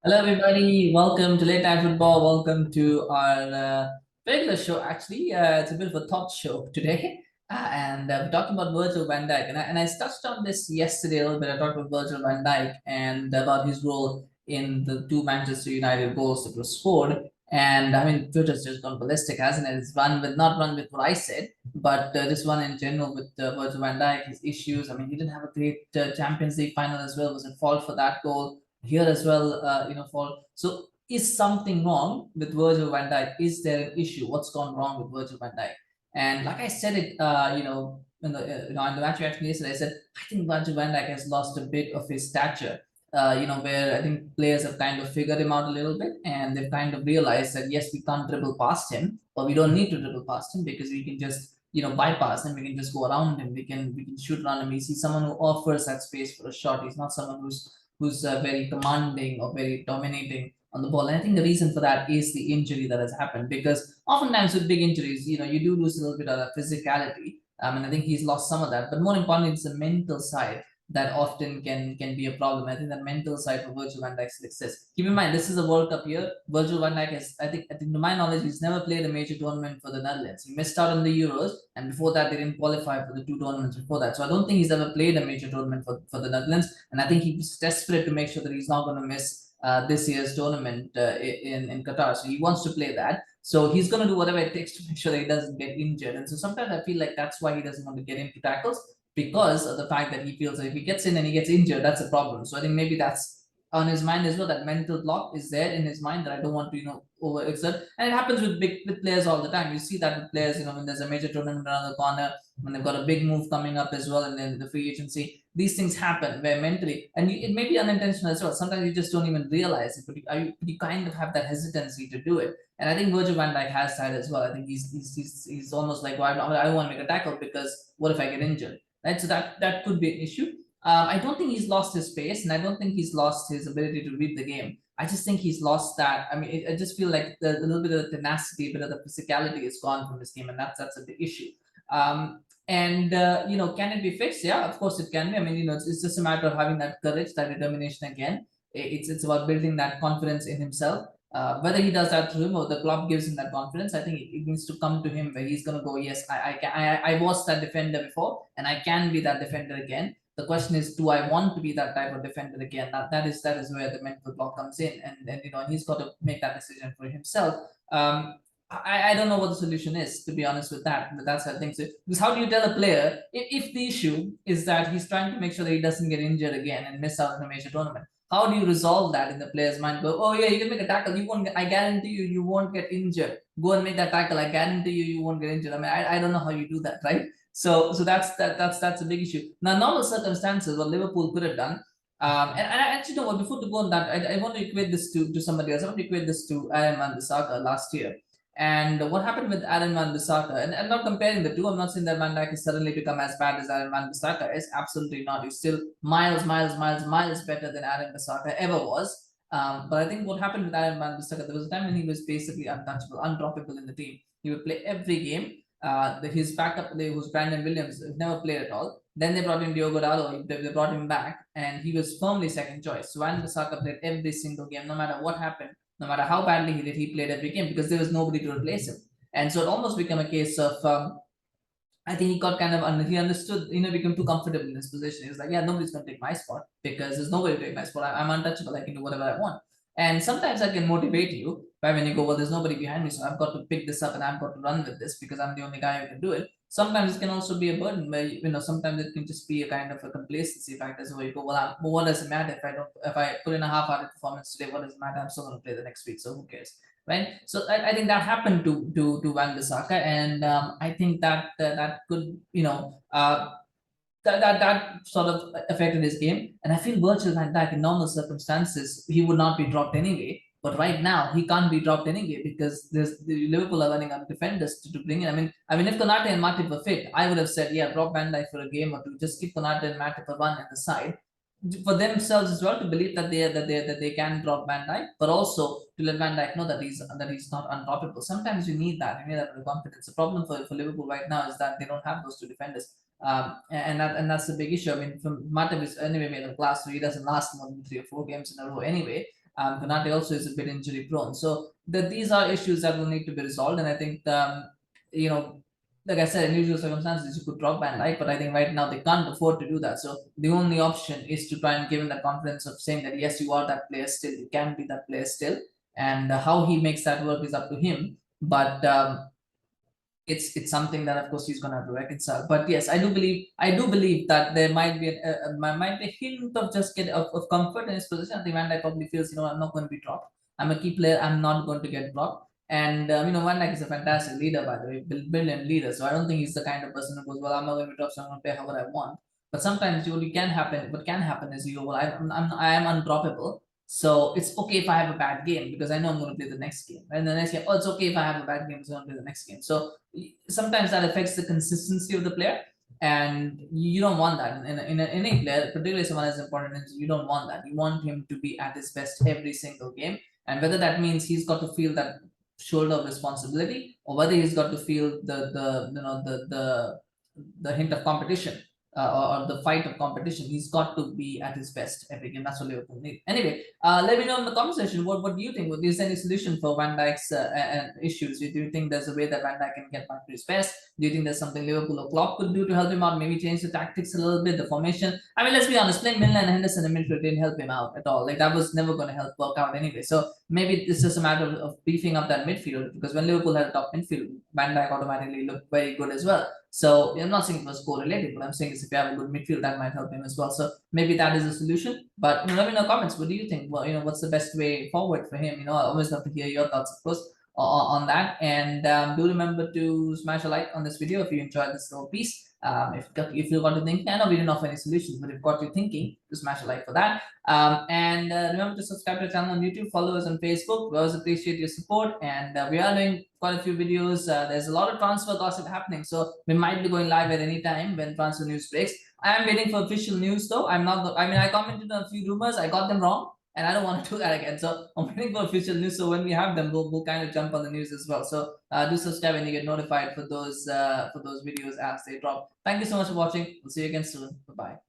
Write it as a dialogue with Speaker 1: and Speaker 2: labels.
Speaker 1: Hello, everybody. Welcome to Late Night Football. Welcome to our regular show. Actually, it's a bit of a thought show today, and we're talking about Virgil van Dijk. And I touched on this yesterday a little bit. I talked about Virgil van Dijk and about his role in the two Manchester United goals that were scored. And I mean, Twitter's just gone ballistic, hasn't it? It's run with not run with what I said, but this one in general with Virgil van Dijk, his issues. I mean, he didn't have a great Champions League final as well. Was at fault for that goal here as well, for so is something wrong with Virgil van Dijk? Is there an issue? What's gone wrong with Virgil van Dijk? And like I said it, in the match reaction yesterday, I said I think Virgil van Dijk has lost a bit of his stature. Where I think players have kind of figured him out a little bit, and they've kind of realized that yes, we can't dribble past him, but we don't need to dribble past him because we can just bypass him. We can just go around him. We can shoot around him. We see someone who offers that space for a shot. He's not someone who's very commanding or very dominating on the ball. And I think the reason for that is the injury that has happened because oftentimes with big injuries, you do lose a little bit of that physicality. And I think he's lost some of that. But more importantly, it's the mental side that often can be a problem. I think the mental side for Virgil van Dijk still exists. Keep in mind, this is a World Cup year. Virgil van Dijk has, I think to my knowledge, he's never played a major tournament for the Netherlands. He missed out on the Euros, and before that, they didn't qualify for the two tournaments before that. So I don't think he's ever played a major tournament for the Netherlands, and I think he's desperate to make sure that he's not going to miss this year's tournament in Qatar. So he wants to play that. So he's going to do whatever it takes to make sure that he doesn't get injured. And so sometimes I feel like that's why he doesn't want to get into tackles because of the fact that he feels that if he gets in and he gets injured, that's a problem. So I think maybe that's on his mind as well. That mental block is there in his mind that I don't want to, overexert. And it happens with players all the time. You see that with players, when there's a major tournament around the corner, when they've got a big move coming up as well, and then the free agency, these things happen where mentally, and it may be unintentional as well. Sometimes you just don't even realize it, but you kind of have that hesitancy to do it. And I think Virgil van Dijk has that as well. I think he's almost like, well, I don't want to make a tackle because what if I get injured? Right. So that could be an issue. I don't think he's lost his pace, and I don't think he's lost his ability to read the game. I just think he's lost that. I mean, I just feel like a little bit of the tenacity, a bit of the physicality is gone from this game, and that's a big issue. Can it be fixed? Yeah, of course it can be. I mean, it's just a matter of having that courage, that determination again. It's about building that confidence in himself. Whether he does that through him or the club gives him that confidence, I think it needs to come to him where he's going to go, yes, I was that defender before, and I can be that defender again. The question is, do I want to be that type of defender again? That is where the mental block comes in, and he's got to make that decision for himself. I don't know what the solution is, to be honest with that. But that's how things. Because how do you tell a player if the issue is that he's trying to make sure that he doesn't get injured again and miss out on a major tournament? How do you resolve that in the player's mind? Go, oh yeah, you can make a tackle. You won't. I guarantee you, you won't get injured. Go and make that tackle. I guarantee you, you won't get injured. I mean, I don't know how you do that, right? So that's a big issue. Now, normal circumstances, what Liverpool could have done. And I actually know what before to go on that, I want to equate this to somebody else. I want to equate this to Aaron Van Bissaka last year. And what happened with Aaron Van Bissaka, and I'm not comparing the two. I'm not saying that Van Dijk has suddenly become as bad as Aaron Van Bissaka is. Absolutely not. He's still miles better than Aaron Bissaka ever was. But I think what happened with Aaron Van Bissaka, there was a time when he was basically untouchable, undroppable in the team. He would play every game. His backup player was Brandon Williams, never played at all. Then they brought in Diogo Dalot, they brought him back, and he was firmly second choice. So Van Bissaka played every single game, no matter what happened. No matter how badly he did, he played every game because there was nobody to replace him. And so it almost became a case of, I think he got kind of, he understood, became too comfortable in his position. He was like, yeah, nobody's going to take my spot because there's nobody to take my spot. I'm untouchable. I can do whatever I want. And sometimes I can motivate you by when you go, well, there's nobody behind me, so I've got to pick this up and I've got to run with this because I'm the only guy who can do it. Sometimes it can also be a burden where sometimes it can just be a kind of a complacency factor. So you go, well, what does it matter if I put in a half-hearted performance today? What does it matter? I'm still going to play the next week, so who cares, right? So I think that happened to Van Bissaka, and I think that could that sort of affected his game. And I feel Virgil van Dijk in normal circumstances he would not be dropped anyway. But right now he can't be dropped anyway because the Liverpool are running out of defenders to bring in. I mean, if Konate and Matip were fit, I would have said, yeah, drop Van Dijk for a game or two. Just keep Konate and Matip a run at the side for themselves as well to believe that they can drop Van Dijk, but also to let Van Dijk know that he's not undroppable. Sometimes you need that. You need that confidence. The problem for Liverpool right now is that they don't have those two defenders. And that's the big issue. I mean, from Matip is anyway made of glass, so he doesn't last more than 3 or 4 games in a row anyway. Konate also is a bit injury prone. So these are issues that will need to be resolved. And I think, you know, like I said, in usual circumstances, you could drop Van Dijk, but I think right now they can't afford to do that. So the only option is to try and give him that confidence of saying that, yes, you are that player still, you can be that player still. And how he makes that work is up to him. But it's something that of course he's gonna have to reconcile. But yes, I do believe that there might be a hint of just of comfort in his position. I think Van Dijk probably feels, you know, I'm not going to be dropped. I'm a key player. I'm not going to get dropped. And you know, Van Dijk is a fantastic leader, by the way, brilliant leader. So I don't think he's the kind of person who goes, well, I'm not going to be dropped, so I'm going to play however I want. But sometimes what can happen, is you go, well, I am undroppable. So it's okay if I have a bad game because I know I'm going to play the next game. And the next game, oh, it's okay if I have a bad game because I'm going to play the next game. So sometimes that affects the consistency of the player, and you don't want that in any player, particularly someone as important as you. Don't want that. You want him to be at his best every single game, and whether that means he's got to feel that shoulder of responsibility, or whether he's got to feel the hint of competition, or the fight of competition. He's got to be at his best every game. That's what Liverpool need. Anyway, let me know in the comment section what do you think? Is there any solution for Van Dijk's issues? Do you think there's a way that Van Dijk can get back to his best? Do you think there's something Liverpool or Klopp could do to help him out? Maybe change the tactics a little bit, the formation. I mean, let's be honest, playing Milner and Henderson in midfield didn't help him out at all. Like that was never going to work out anyway. So maybe it's just a matter of beefing up that midfield, because when Liverpool had a top midfield, Van Dijk automatically looked very good as well. So I'm not saying it was correlated, but I'm saying is if you have a good midfield, that might help him as well. So maybe that is a solution. But you know, let me know comments. What do you think? Well, you know, what's the best way forward for him? You know, I always love to hear your thoughts, of course, on that. And do remember to smash a like on this video if you enjoyed this little piece. If you got to thinking, I know we didn't offer any solutions, but if got you thinking, to smash a like for that. And remember to subscribe to the channel on YouTube, follow us on Facebook. We always appreciate your support, and we are doing quite a few videos. There's a lot of transfer gossip happening, so we might be going live at any time when transfer news breaks. I am waiting for official news though. I'm not. I mean, I commented on a few rumors. I got them wrong, and I don't want to do that again. So I'm waiting for official news. So when we have them, we'll kind of jump on the news as well. So do subscribe and you get notified for those videos as they drop. Thank you so much for watching. We'll see you again soon. Bye bye.